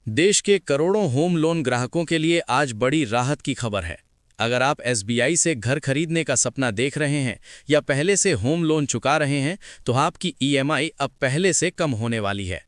देश के करोड़ों होम लोन ग्राहकों के लिए आज बड़ी राहत की खबर है। अगर आप एसबीआई से घर खरीदने का सपना देख रहे हैं या पहले से होम लोन चुका रहे हैं तो आपकी ईएमआई अब पहले से कम होने वाली है।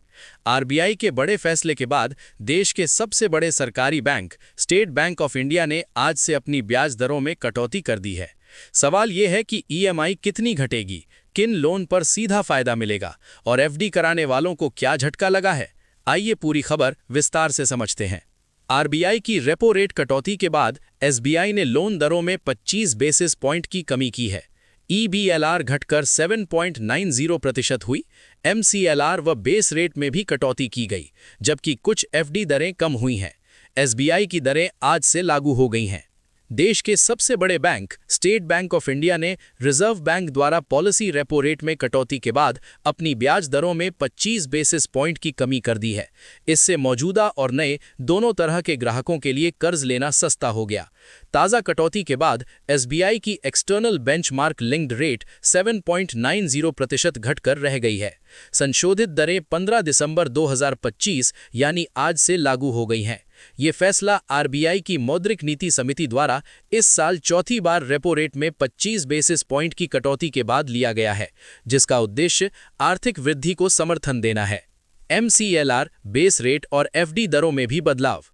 आरबीआई के बड़े फैसले के बाद देश के सबसे बड़े सरकारी bank state bank of India ने आज से अपनी ब्याज दरों में कटौती कर दी है। सवाल ये है कि ईएमआई कितनी घटेगी, किन लोन पर सीधा फायदा मिलेगा और एफडी कराने वालों को क्या झटका लगा है। आइए पूरी खबर विस्तार से समझते हैं। आरबीआई की रेपो रेट कटौती के बाद एसबीआई ने लोन दरों में 25 बेसिस पॉइंट की कमी की है। ईबीएलआर घटकर 7.90% हुई। एमसीएलआर व बेस रेट में भी कटौती की गई, जबकि कुछ एफडी दरें कम हुई हैं। एसबीआई की दरें आज से लागू हो गई हैं। देश के सबसे बड़े bank state bank of India ने रिजर्व बैंक द्वारा पॉलिसी रेपो रेट में कटौती के बाद अपनी ब्याज दरों में 25 बेसिस पॉइंट की कमी कर दी है। इससे मौजूदा और नए दोनों तरह के ग्राहकों के लिए कर्ज लेना सस्ता हो गया। ताज़ा कटौती के बाद एसबीआई की एक्सटर्नल बेंचमार्क लिंक्ड रेट 7.90% घटकर रह गई है। संशोधित दरें 15 दिसंबर 2025 यानी आज से लागू हो गई हैं। ये फैसला आरबीआई की मौद्रिक नीति समिति द्वारा इस साल चौथी बार रेपो रेट में 25 बेसिस पॉइंट की कटौती के बाद लिया गया है, जिसका उद्देश्य आर्थिक वृद्धि को समर्थन देना है। एमसीएलआर, बेस रेट और एफडी दरों में भी बदलाव।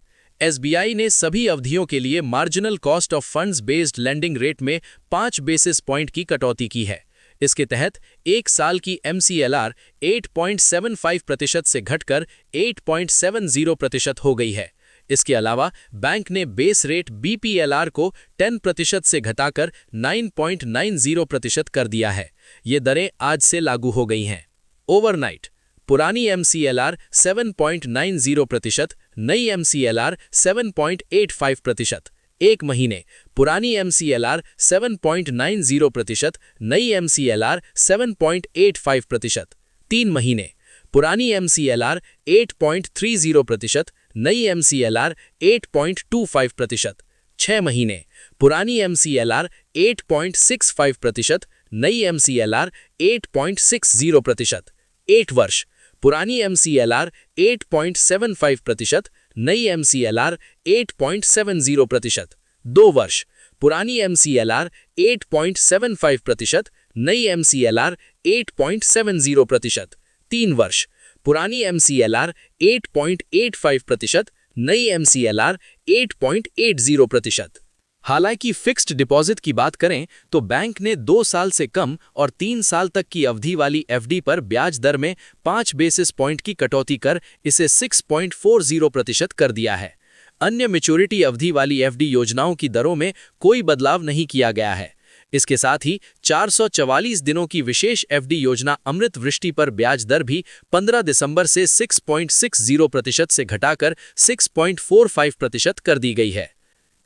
एसबीआई ने सभी अवधियों के लिए marginal cost of funds based lending rate में 5 बेसिस पॉइंट की कटौती की है। इसके तहत एक साल की एमसीएलआर 8.75% से घटकर 8.70% हो गई है। इसके अलावा बैंक ने बेस रेट बीपीएलआर को 10% से घटाकर 9.90% कर दिया है। ये दरें आज से लागू हो गई हैं। ओवरनाइट पुरानी एमसीएलआर 7.90%, नई एमसीएलआर 7.85%। एक महीने पुरानी एमसीएलआर 7.90%, नई एमसीएलआर 7.85%। 3 महीने पुरानी एमसीएलआर 8.30%, नई एमसीएलआर 8.25%। 6 महीने पुरानी एमसीएलआर 8.65%, नई एमसीएलआर 8.60%। 1 वर्ष पुरानी एमसीएलआर 8.75%, नई एमसीएलआर 8.70%। 2 वर्ष पुरानी एमसीएलआर 8.75%, नई एमसीएलआर 8.70%। 3 वर्ष पुरानी एमसीएलआर 8.85%, नई एमसीएलआर 8.80%। हालांकि फिक्स्ड डिपॉजिट की बात करें तो बैंक ने 2 साल से कम और 3 साल तक की अवधि वाली एफडी पर ब्याज दर में 5 बेसिस पॉइंट की कटौती कर इसे 6.40% कर दिया है। अन्य मैच्योरिटी अवधि वाली एफडी योजनाओं की दरों में कोई बदलाव नहीं किया गया है। इसके साथ ही 444 दिनों की विशेष एफडी योजना अमृत वृष्टि पर ब्याज दर भी 15 दिसंबर से 6.60% से घटाकर 6.45% कर दी गई है।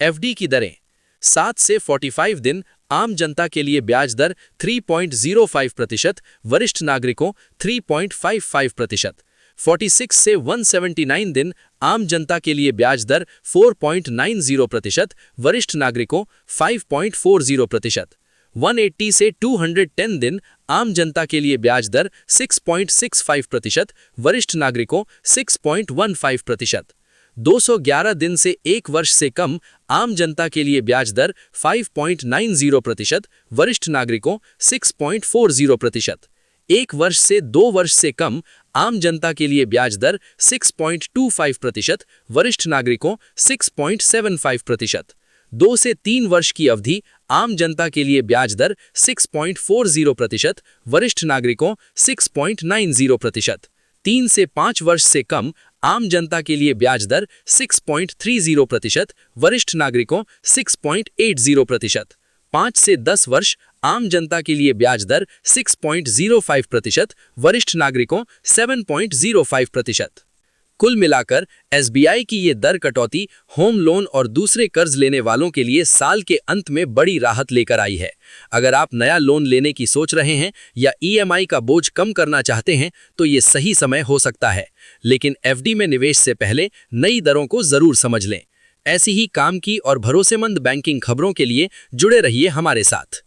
एफडी की दरें 7 से 45 दिन आम जनता के लिए ब्याज दर 3.05%, वरिष्ठ नागरिकों 3.55%। 46 से 179 दिन आम जनता के लिए ब्याज दर 4.90%, वरिष्ठ नागरिकों 5.40%। 180 से 210 दिन आम जनता के लिए ब्याज दर 6.65%, वरिष्ठ नागरिकों 6.15%। 211 दिन से 1 वर्ष से कम आम जनता के लिए ब्याज दर 5.90%, वरिष्ठ नागरिकों 6.40%। 1 वर्ष से 2 वर्ष से कम आम जनता के लिए ब्याज दर 6.25%, वरिष्ठ नागरिकों 6.75%। 2 से 3 वर्ष की अवधि आम जनता के लिए ब्याज दर 6.40%, वरिष्ठ नागरिकों 6.90%। 3 से 5 वर्ष से कम आम जनता के लिए ब्याज दर 6.30%, वरिष्ठ नागरिकों 6.80%। 5 से 10 वर्ष आम जनता के लिए ब्याज दर 6.05%, वरिष्ठ नागरिकों 7.05%। कुल मिलाकर एसबीआई की ये दर कटौती होम लोन और दूसरे कर्ज लेने वालों के लिए साल के अंत में बड़ी राहत लेकर आई है। अगर आप नया लोन लेने की सोच रहे हैं या ईएमआई का बोझ कम करना चाहते हैं तो ये सही समय हो सकता है, लेकिन एफडी में निवेश से पहले नई दरों को जरूर समझ लें। ऐसी ही काम की और भरोसेमंद बैंकिंग खबरों के लिए जुड़े रहिए हमारे साथ।